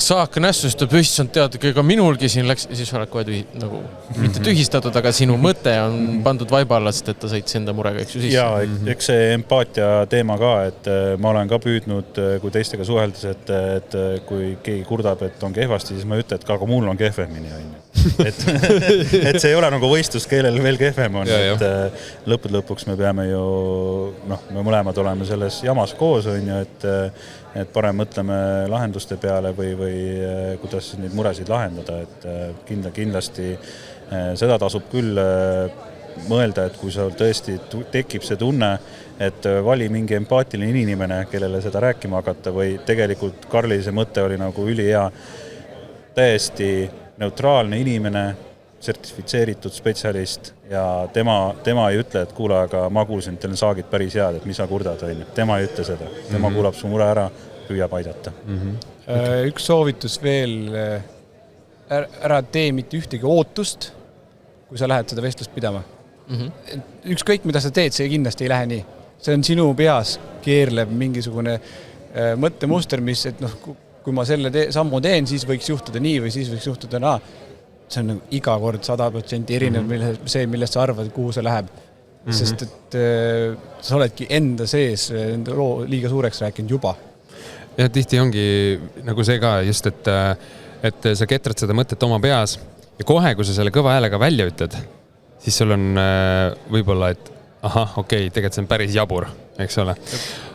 saak nässu, siis ta püstis, tead, ka minulgi siin läks, siis oled kohe nagu mitte tühistatud, aga sinu mõte on pandud vaiba alla, sest et ta sõits enda murega, eks ju sisse. Jaa, eks see empaatia teema ka, et ma olen ka püüdnud, kui teistega suheldes, et kui keegi kurdab, et on kehvasti, siis ma ütlen, et aga mul on kehvemini. Et see ei ole nagu võistlus, kellel veel kehvem on. Et lõpuks me peame ju, me mõlemad oleme selles jamas koos, on ju, et parem mõtleme lahenduste peale või kuidas neid muresid lahendada, et kindlasti seda tasub küll mõelda, et kui sul tõesti tekib see tunne, et vali mingi empaatiline inimene, kellele seda rääkima hakata või tegelikult Karli see mõte oli nagu ülihea, täiesti neutraalne inimene, sertifitseeritud spetsialist ja tema ei ütle, et kuule, aga ma kuulsin, et teil on saagid päris head, et mis sa kurdad, on. Tema ei ütle seda. Tema kuulab su mure ära, püüab aidata. Üks soovitus veel, ära tee mitte ühtegi ootust, kui sa lähed seda vestlust pidama. Ükskõik, mida sa teed, see kindlasti ei lähe nii. See on sinu peas keerleb mingisugune mõttemuster, mis, et kui ma selle sammu teen, siis võiks juhtuda nii või siis võiks juhtuda naa. See on nagu iga kord 100% erinev see, millest sa arvad, kuhu see läheb. Sest et sa oledki enda sees enda loo liiga suureks rääkinud juba. Ja tihti ongi nagu see ka just, et sa ketrad seda mõtet oma peas ja kohe, kui sa selle kõva häälega välja ütled, siis sul on võib-olla, et okei, tegelikult see on päris jabur, eks ole.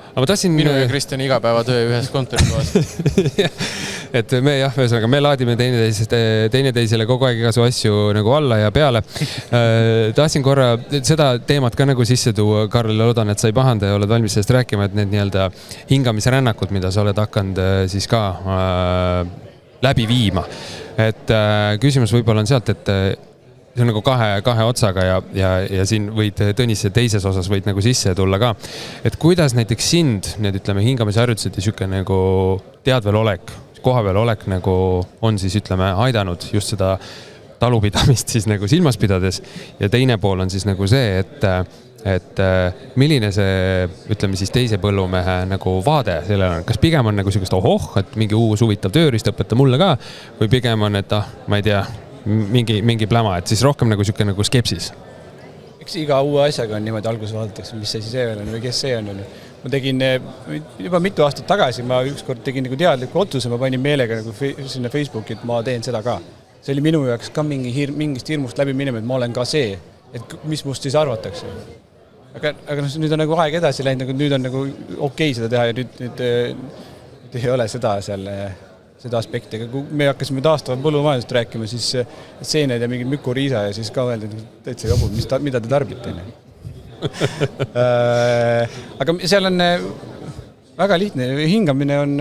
Aga ma tahtsin... Minu ja Kristjani igapäevatöö ühes kontoritoas. Et me laadime teineteisele kogu aeg igasu asju nagu alla ja peale. Tahtsin korra seda teemat ka nagu sisse tuua, Karl, loodan, et sa ei pahanda ja oled valmis sellest rääkima, et need nii-öelda hingamisrännakud, mida sa oled hakanud siis ka läbi viima. Et küsimus võib-olla on sealt, et see on nagu kahe otsaga ja siin võid Tõnisse teises osas võid nagu sisse tulla ka. Et kuidas näiteks sind, need ütleme hingamisharjutused ja siuke nagu teadvel olek, kohapeal olek nagu on siis ütleme aidanud just seda talupidamist siis nagu silmas pidades ja teine pool on siis nagu see, et milline see ütleme siis teise põllumehe nagu vaade sellele on, kas pigem on nagu siukest et mingi uus huvitav tööriist õpeta mulle ka või pigem on, et ma ei tea, mingi pläma, et siis rohkem nagu siuke nagu skepsis. Eks iga uue asjaga on niimoodi alguses vaadatakse, mis see siis on või kes see on. Ma tegin juba mitu aastat tagasi, ma ükskord tegin nagu teadliku otsuse, ma panin meelega nagu sinna Facebooki, et ma teen seda ka. See oli minu jaoks ka mingist hirmust läbi minema, et ma olen ka see, et mis must siis arvatakse. Aga nüüd on nagu aeg edasi läinud, nüüd on nagu okei seda teha ja nüüd ei ole seda aspekti. Aga kui me hakkasime taastava põllumajandust rääkima, siis seened ja mingid mükuriisa ja siis ka öeldi, et täitsa jobud, mida te tarbite. Aga seal on väga lihtne. Hingamine on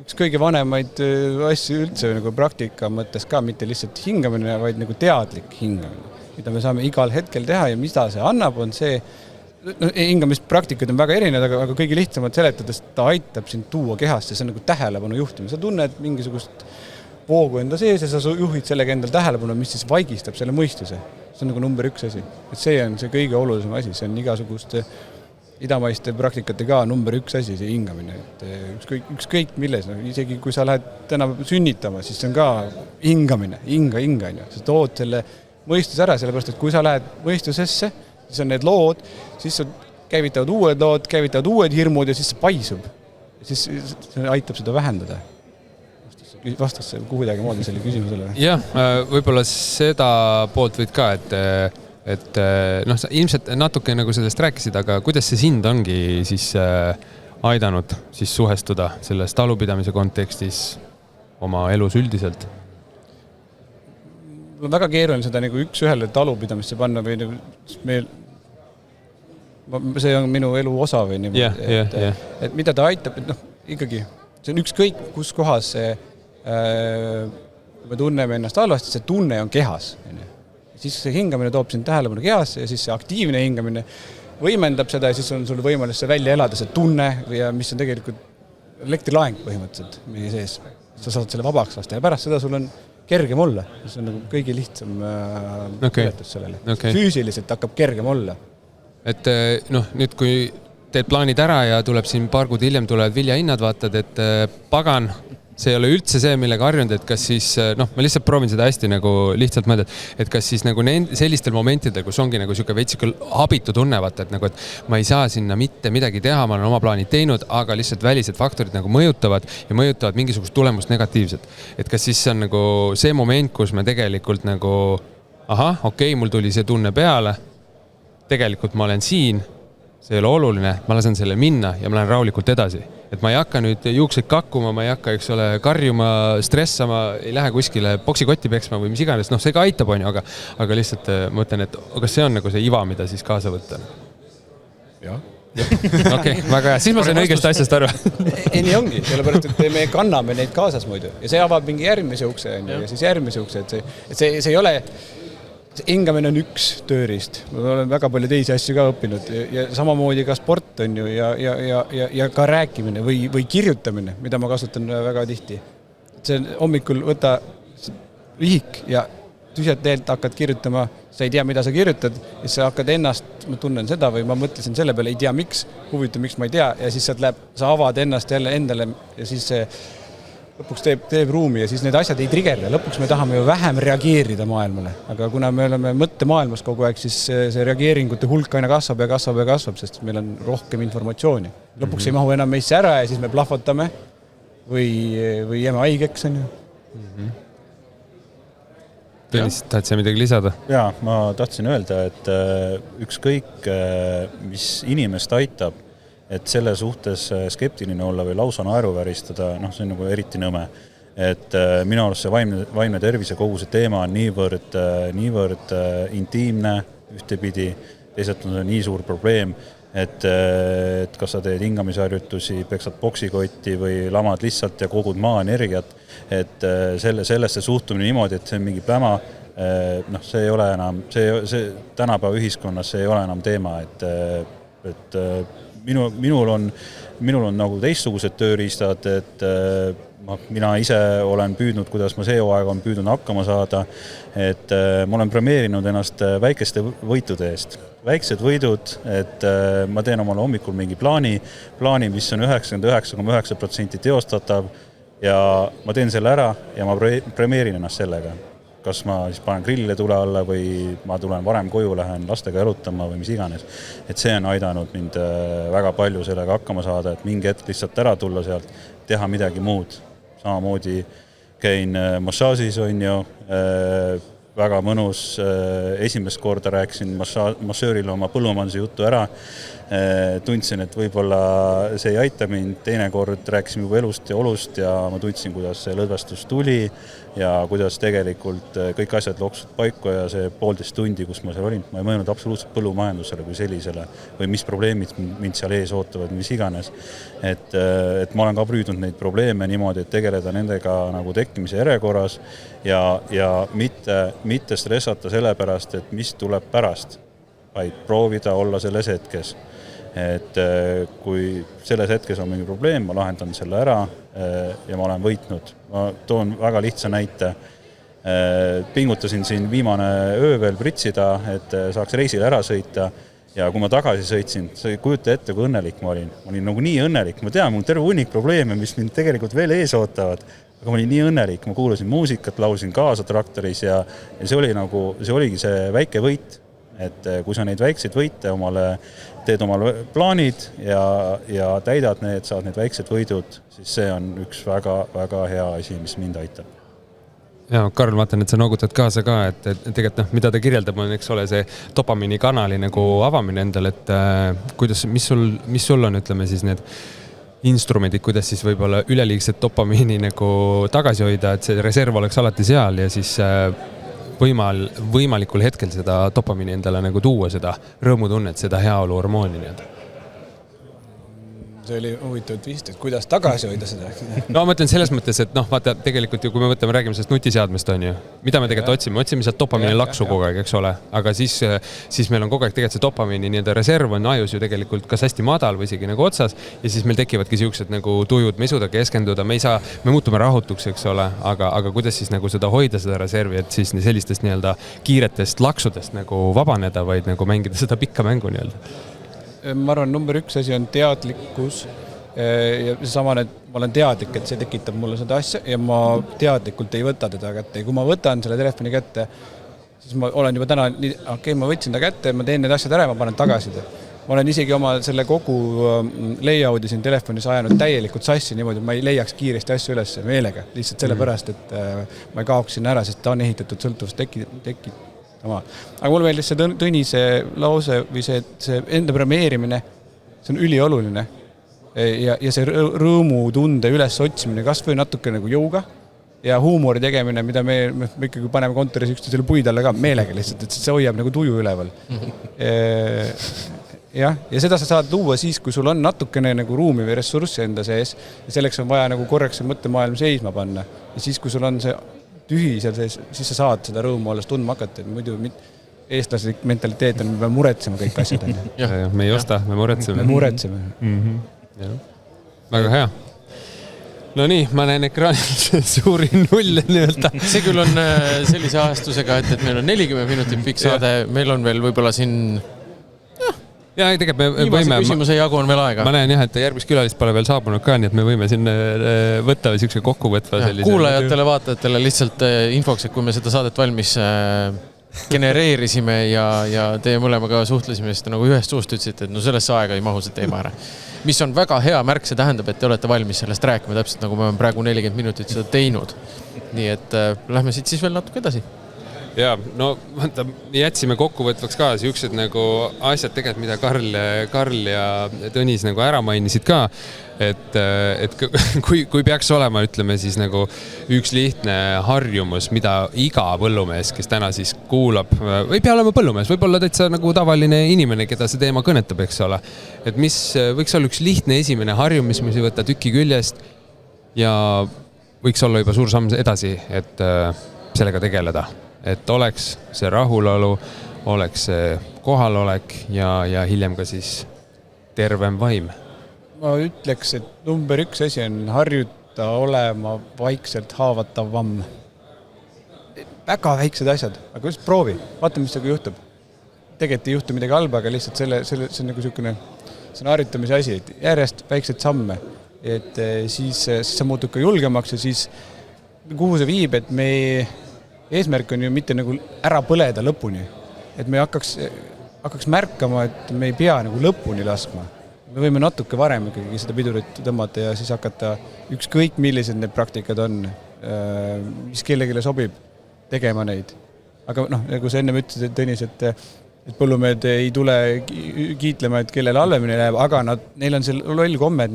üks kõige vanemaid asju üldse nagu praktika mõttes ka, mitte lihtsalt hingamine, vaid nagu teadlik hingamine, mida me saame igal hetkel teha ja mida see annab, on see hingamispraktikad on väga erinevad, aga kõige lihtsamalt seletades ta aitab sind tuua kehasse, see on nagu tähelepanu juhtimine. Sa tunned mingisugust voogu enda sees ja sa juhid sellega endal tähelepanu, mis siis vaigistab selle mõistuse. See on nagu number 1 asi. Et see on see kõige olulisem asi, see on igasuguste idamaiste praktikate ka number 1 asi, see hingamine. Et ükskõik milles, isegi kui sa lähed täna sünnitama, siis see on ka hingamine, hinga. Sa tood selle mõistuse ära, sellepärast, et kui sa lähed mõistusesse, siis on need lood, siis käivitavad uued hirmud ja siis see paisub. Siis see aitab seda vähendada. Vastas see kuidagi moodi selle küsimusele? Jah, võib-olla seda poolt võid ka, et sa ilmselt natuke nagu sellest rääkisid, aga kuidas see sind ongi siis aidanud siis suhestuda selles talupidamise kontekstis oma elus üldiselt? Väga keeruline seda nagu üks-ühele talupidamisse panna või nagu see on minu elu osa või niimoodi, et mida ta aitab, et ikkagi see on ükskõik, kus kohas me tunneme ennast halvasti, see tunne on kehas. siis see hingamine toob sind tähelepanu kehasse ja siis see aktiivne hingamine võimendab seda ja siis on sul võimalus see välja elada, see tunne ja mis on tegelikult elektrilaeng põhimõtteliselt meie sees. Sa saad selle vabaks lasta ja pärast seda sul on kergem olla. See on nagu kõige lihtsam tuletus sellele. Füüsiliselt hakkab kergem olla. Et nüüd kui teed plaanid ära ja tuleb siin paar kuud hiljem tulevad viljahinnad, vaatad, et pagan, see ei ole üldse see, millega harjunud, et kas siis, ma lihtsalt proovin seda hästi nagu lihtsalt mõelda, et kas siis nagu sellistel momentidel, kus ongi nagu siuke veitsikul abitu tunne, vaata, et nagu, et ma ei saa sinna mitte midagi teha, ma olen oma plaanid teinud, aga lihtsalt välised faktorid nagu mõjutavad ja mõjutavad mingisugust tulemust negatiivselt. Et kas siis see on nagu see moment, kus me tegelikult nagu, mul tuli see tunne peale, tegelikult ma olen siin, see ei ole oluline, ma lasen selle minna ja ma lähen rahulikult edasi. Et ma ei hakka nüüd juukseid kakkuma, ma ei hakka, eks ole, karjuma, stressama, ei lähe kuskile boksikotti peksma või mis iganes, see ka aitab, aga lihtsalt mõtlen, et kas see on nagu see iva, mida siis kaasa võtta? Jah. Okei, väga hea. Siis ma sain õigest asjast aru. Ei, nii ongi, sellepärast, et me kanname neid kaasas muidu ja see avab mingi järgmise ukse ja siis järgmise ukse, et see ei ole... Hingamine on üks tööriist. Ma olen väga palju teisi asju ka õppinud ja samamoodi ka sport on ju ja ka rääkimine või kirjutamine, mida ma kasutan väga tihti. See hommikul võta vihik ja tühjad teelt hakkad kirjutama, sa ei tea, mida sa kirjutad ja sa hakkad ennast, ma tunnen seda või ma mõtlesin selle peale, ei tea miks, huvitav, miks ma ei tea ja siis sa avad ennast jälle endale ja siis see lõpuks teeb ruumi ja siis need asjad ei triggerda. Lõpuks me tahame ju vähem reageerida maailmale, aga kuna me oleme mõttemaailmas kogu aeg, siis see reageeringute hulk aina kasvab ja kasvab ja kasvab, sest meil on rohkem informatsiooni. Lõpuks ei mahu enam meisse ära ja siis me plahvatame või jääme haigeks, on ju. Tõnis, tahad sa midagi lisada? Jaa, ma tahtsin öelda, et ükskõik, mis inimest aitab, et selle suhtes skeptiline olla või lausa naeruväristada, see on nagu eriti nõme. Et minu arust see vaimne tervise kogu see teema on niivõrd intiimne ühtepidi, teisalt on see nii suur probleem, et kas sa teed hingamisharjutusi, peksad boksikotti või lamad lihtsalt ja kogud maaenergiat, et sellesse suhtumine niimoodi, et see on mingi pläma, see ei ole enam, see tänapäeva ühiskonnas see ei ole enam teema, et minul on nagu teistsugused tööriistad, et mina ise olen püüdnud, kuidas ma see aeg on püüdnud hakkama saada, et ma olen premeerinud ennast väikeste võitude eest. Väiksed võidud, et ma teen omale hommikul mingi plaani, mis on 99,9% teostatav ja ma teen selle ära ja ma premeerin ennast sellega. Kas ma siis panen grillile tule alla või ma tulen varem koju, lähen lastega jalutama või mis iganes. Et see on aidanud mind väga palju sellega hakkama saada, et mingi hetk lihtsalt ära tulla sealt, teha midagi muud. Samamoodi käin massaažis, on ju, väga mõnus. Esimest korda rääkisin massöörile oma põllumajanduse juttu ära. Tundsin, et võib-olla see ei aita mind. Teine kord rääkisime juba elust ja olust ja ma tundsin, kuidas see lõdvestus tuli ja kuidas tegelikult kõik asjad loksud paiku ja see 1,5 tundi, kus ma seal olin, ma ei mõelnud absoluutselt põllumajandusele kui sellisele või mis probleemid mind seal ees ootavad, mis iganes. Et ma olen ka prüüdnud neid probleeme niimoodi, et tegeleda nendega nagu tekkimise järjekorras ja mitte stressata selle pärast, et mis tuleb pärast, vaid proovida olla selles hetkes. Et kui selles hetkes on mingi probleem, ma lahendan selle ära ja ma olen võitnud. Ma toon väga lihtsa näite. Pingutasin siin viimane öö veel pritsida, et saaks reisile ära sõita ja kui ma tagasi sõitsin, sa ei kujuta ette, kui õnnelik ma olin. Ma olin nagu nii õnnelik. Ma tean, mul terve hunnik probleeme, mis mind tegelikult veel ees ootavad. Aga ma olin nii õnnelik. Ma kuulasin muusikat, laulsin kaasa traktoris ja see oligi see väike võit. Et kui sa neid väikseid võite teed omale plaanid ja täidad need, saad need väiksed võidud, siis see on üks väga, väga hea asi, mis mind aitab. Ja, Karl, vaatan, et sa noogutad kaasa ka, et tegelikult mida ta kirjeldab, on eks ole see dopamiini kanali nagu avamine endal, et mis sul on, ütleme siis need instrumendid, kuidas siis võib-olla üleliigset dopamiini nagu tagasi hoida, et see reserv oleks alati seal ja siis võimalikul hetkel seda dopamiini endale nagu tuua, seda rõõmutunnet, seda heaolu hormooni. See oli huvitav twist, et kuidas tagasi hoida seda. No ma mõtlen selles mõttes, et vaata tegelikult ju, kui me räägime sellest nutiseadmest on ju, mida me tegelikult otsime sealt dopamiini laksu kogu aeg, eks ole, aga siis meil on kogu aeg tegelikult see dopamiini nii-öelda reserv on ajus ju tegelikult kas hästi madal või isegi nagu otsas ja siis meil tekivadki siuksed nagu tujud, me ei suuda keskenduda, me muutume rahutuks, eks ole, aga kuidas siis nagu seda hoida, seda reservi, et siis sellistest nii-öelda kiiretest laksudest nagu vabaneda, vaid nagu mängida seda pikka mängu nii-öelda. Ma arvan, number 1 asi on teadlikkus ja seesamane, et ma olen teadlik, et see tekitab mulle seda asja ja ma teadlikult ei võta teda kätte ja kui ma võtan selle telefoni kätte, siis ma olen juba täna, ma võtsin ta kätte, ma teen need asjad ära ja ma panen tagasi. Ma olen isegi oma selle kogu layout'i siin telefonis ajanud täielikult sassi niimoodi, et ma ei leiaks kiiresti asju üles meelega, lihtsalt sellepärast, et ma ei kaoks sinna ära, sest ta on ehitatud sõltuvust tekib. Aga mulle meeldis see Tõnise lause või see enda premeerimine, see on ülioluline ja see rõõmutunde üles otsimine, kas või natuke nagu jõuga ja huumori tegemine, mida me ikkagi paneme kontoris üksteisele puid alla ka meelega lihtsalt, et see hoiab nagu tuju üleval. Ja seda sa saad luua siis, kui sul on natukene nagu ruumi või ressurssi enda sees ja selleks on vaja nagu korraks see mõttemaailm seisma panna ja siis, kui sul on see tühi seal sees, siis sa saad seda rõõmu alles tundma hakata, et muidu eestlaslik mentaliteet on, me peame muretsema kõik asjad. Me ei osta, me muretseme. Väga hea. No nii, ma näen ekraanil suuri nulle nii-öelda. See küll on sellise ajastusega, et meil on 40 minutit pikk saade, meil on veel võib-olla siin ja tegelikult me võime... küsimuse jagu on veel aega. Ma näen jah, et järgmist külalist pole veel saabunud ka, nii et me võime siin võtta või siukse kokkuvõtva sellise... Kuulajatele, vaatajatele lihtsalt infoks, et kui me seda saadet valmis genereerisime ja teie mõlemaga suhtlesime, siis nagu ühest suust ütlesite, et no sellesse aega ei mahu see teema ära. Mis on väga hea märk, see tähendab, et te olete valmis sellest rääkima täpselt nagu me oleme praegu 40 minutit seda teinud. Nii et lähme siit siis veel natuke edasi. Ja, no vaata, jätsime kokkuvõtvaks ka siuksed nagu asjad tegelikult, mida Karl ja Tõnis nagu ära mainisid ka, et kui peaks olema, ütleme siis nagu üks lihtne harjumus, mida iga põllumees, kes täna siis kuulab, või pea olema põllumees, võib olla täitsa nagu tavaline inimene, keda see teema kõnetab, eks ole. Et mis võiks olla üks lihtne esimene harjumus, mis ei võtta tüki küljest ja võiks olla juba suur samm edasi, et sellega tegeleda. Et oleks see rahulolu, oleks see kohalolek ja hiljem ka siis tervem vaim. Ma ütleks, et number 1 asi on harjuta olema vaikselt haavatavam. Väga väiksed asjad, aga just proovi, vaata, mis tega juhtub. Tegelikult ei juhtu midagi halba, aga lihtsalt see on nagu selline, see on harjutamise asi, et järjest väiksed samme, et siis sa muutud ka julgemaks ja siis kuhu see viib, et me eesmärk on ju mitte nagu ära põleda lõpuni, et me hakkaks märkama, et me ei pea nagu lõpuni laskma. Me võime natuke varem ikkagi seda pidurit tõmmata ja siis hakata ükskõik millised need praktikad on, mis kellelegi sobib tegema neid. Aga nagu sa enne ütlesid, Tõnis, et põllumehed ei tule kiitlema, et kellele halvemini läheb, aga neil on see loll komme, et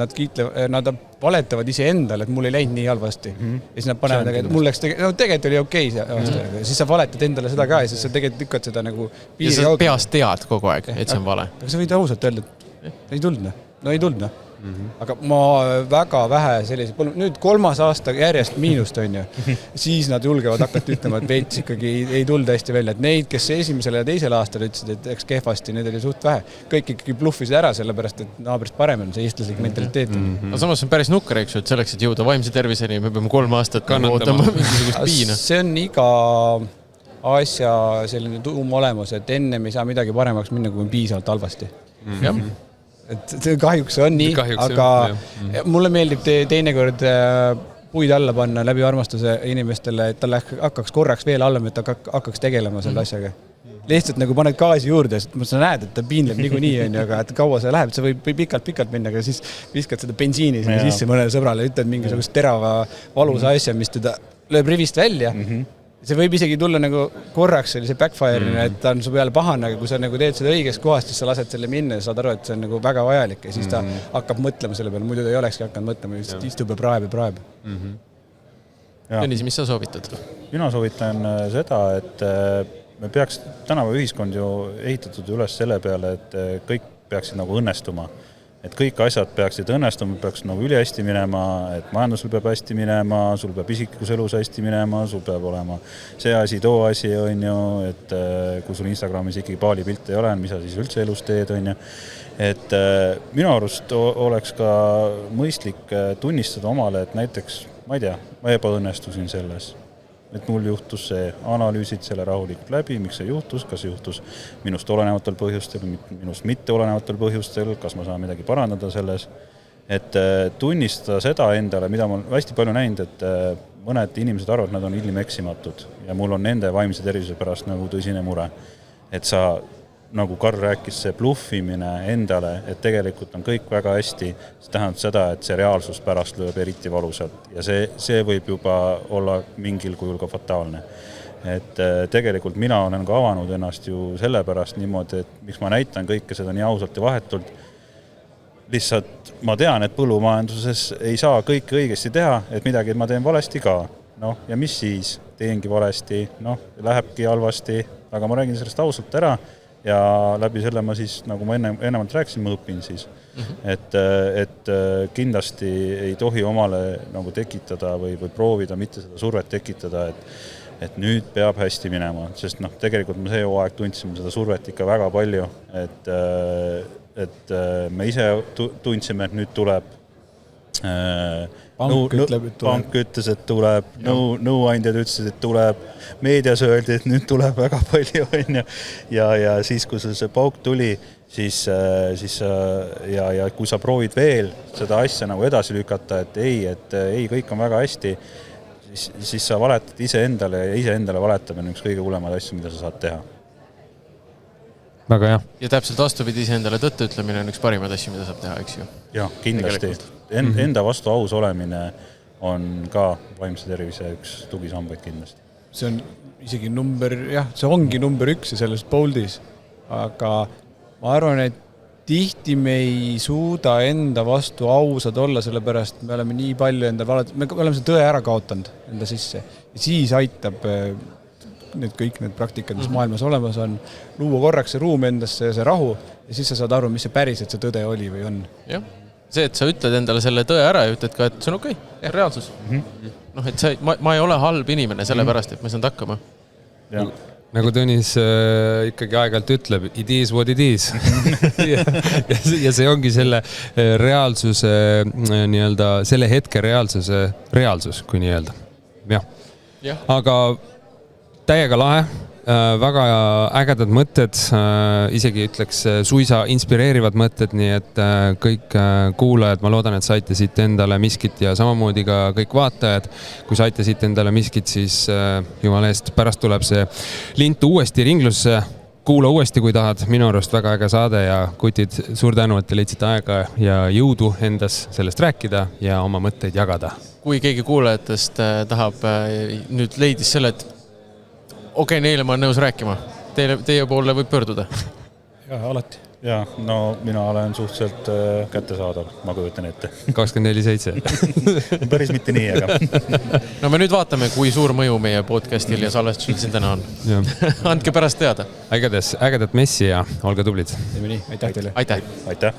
nad valetavad ise endale, et mul ei läinud nii halvasti. Ja siis nad panevad, et mul läks tegelikult oli okei see aasta. Siis sa valetad endale seda ka ja siis sa tegelikult lükkad seda nagu piiri ja sa peast tead kogu aeg, et see on vale. Aga sa võid ausalt öelda, et ei tulnud. Aga ma väga vähe sellise nüüd 3. aasta järjest miinust on ju, siis nad julgevad hakata ütlema, et veits ikkagi ei tulda hästi välja, et neid, kes esimesel ja teisel aastal ütlesid, et eks kehvasti, need oli suht vähe, kõik ikkagi bluffisid ära, sellepärast, et naabrist parem on see eestlaslik mentaliteet. Aga samas on päris nukker, eks ju, et selleks, et jõuda vaimse terviseni, me peame 3 aastat ootama mingisugust piina. See on iga asja selline tuum olemus, et enne ei saa midagi paremaks minna, kui on piisavalt halvasti. Jah. Et see kahjuks on nii, aga mulle meeldib teinekord puid alla panna läbi armastuse inimestele, et tal hakkaks korraks veel allem, et hakkaks tegelema selle asjaga. Lihtsalt nagu paned gaasi juurde, sest sa näed, et ta piinleb niikuinii on, aga et kaua see läheb, see võib pikalt minna, aga siis viskad seda bensiini sisse mõnele sõbrale, ütled mingisugust terava valusa asja, mis teda lööb rivist välja. See võib isegi tulla nagu korraks sellise backfire'ina, et ta on su peale pahane, aga kui sa nagu teed seda õigest kohast, siis sa lased selle minna ja saad aru, et see on nagu väga vajalik ja siis ta hakkab mõtlema selle peale, muidu ta ei olekski hakanud mõtlema, just istub ja praeb. Tõnis, mis sa soovitad? Mina soovitan seda, et me peaks tänapäeva ühiskond ju ehitatud üles selle peale, et kõik peaksid nagu õnnestuma. et kõik asjad peaksid õnnestuma, peaks nagu ülihästi minema, et majandusel peab hästi minema, sul peab isiklikus elus hästi minema, sul peab olema see asi, too asi, on ju, et kui sul Instagramis ikkagi paali pilte ei ole, mis sa siis üldse elus teed, on ju. Et minu arust oleks ka mõistlik tunnistada omale, et näiteks, ma ei tea, ma ebaõnnestusin selles. Et mul juhtus see, analüüsid selle rahulikult läbi, miks see juhtus, kas juhtus minust olenevatel põhjustel, minust mitte olenevatel põhjustel, kas ma saan midagi parandada selles. Et tunnistada seda endale, mida ma olen hästi palju näinud, et mõned inimesed arvavad, et nad on ilmeksimatud ja mul on nende vaimse tervise pärast nagu tõsine mure. Et sa, nagu Karl rääkis, see bluffimine endale, et tegelikult on kõik väga hästi, see tähendab seda, et see reaalsus pärast lööb eriti valusalt ja see võib juba olla mingil kujul ka fataalne. Et tegelikult mina olen ka avanud ennast ju sellepärast niimoodi, et miks ma näitan kõike seda nii ausalt ja vahetult. Lihtsalt ma tean, et põllumajanduses ei saa kõike õigesti teha, et midagi ma teen valesti ka. Noh, ja mis siis? Teengi valesti, lähebki halvasti, aga ma räägin sellest ausalt ära ja läbi selle ma siis, nagu ma ennemalt rääkisin, ma õpin siis. Et kindlasti ei tohi omale nagu tekitada või proovida mitte seda survet tekitada, et nüüd peab hästi minema, sest tegelikult me see aeg tundsime seda survet ikka väga palju, et me ise tundsime, et nüüd tuleb pank ütles, et tuleb, nõuandjad ütlesid, et tuleb, meedias öeldi, et nüüd tuleb väga palju, on ja siis, kui see pauk tuli, siis ja kui sa proovid veel seda asja nagu edasi lükata, et ei, kõik on väga hästi, siis sa valetad iseendale ja iseendale valetamine üks kõige hullemaid asju, mida sa saad teha. Väga hea. Ja täpselt vastupidi iseendale tõtte ütlemine on üks parimaid asju, mida saab teha, eks ju? Jah, kindlasti. Enda vastu aus olemine on ka vaimse tervise üks tugisambaid kindlasti. See on isegi see ongi number 1 selles Boltis, aga ma arvan, et tihti me ei suuda enda vastu ausad olla, sellepärast me oleme nii palju me oleme see tõe ära kaotanud enda sisse ja siis aitab kõik need praktikad, mis maailmas olemas on, luua korraks see ruum endasse ja see rahu ja siis sa saad aru, mis see päriselt see tõde oli või on. Jah, see, et sa ütled endale selle tõe ära ja ütled ka, et see on okei, reaalsus. Et ma ei ole halb inimene sellepärast, et ma saan hakkama. Nagu Tõnis ikkagi aeg-ajalt ütleb, it is what it is. ja see ongi selle reaalsuse, selle hetke reaalsus, kui nii öelda. Jah. Aga täiega lahe, väga ägedad mõtted, isegi ütleks suisa inspireerivad mõtted, nii et kõik kuulajad, ma loodan, et saite siit endale miskit ja samamoodi ka kõik vaatajad. Kui saite siit endale miskit, siis jumala eest pärast tuleb see lint uuesti ringlusse, kuula uuesti, kui tahad, minu arust väga äge saade ja kutid, suur tänu, et te leidsite aega ja jõudu endas sellest rääkida ja oma mõtteid jagada. Kui keegi kuulajatest tahab nüüd leidis selle, et okei, neile ma olen nõus rääkima. Teie poole võib pöörduda? Ja, alati. Ja, mina olen suhteliselt kättesaadav, ma kujutan ette. 24/7. Päris mitte nii, aga. No me nüüd vaatame, kui suur mõju meie podcastil ja salvestusel siin täna on. Andke pärast teada. Ägedat messi ja olge tublid. Teeme nii, aitäh teile. Aitäh. Aitäh.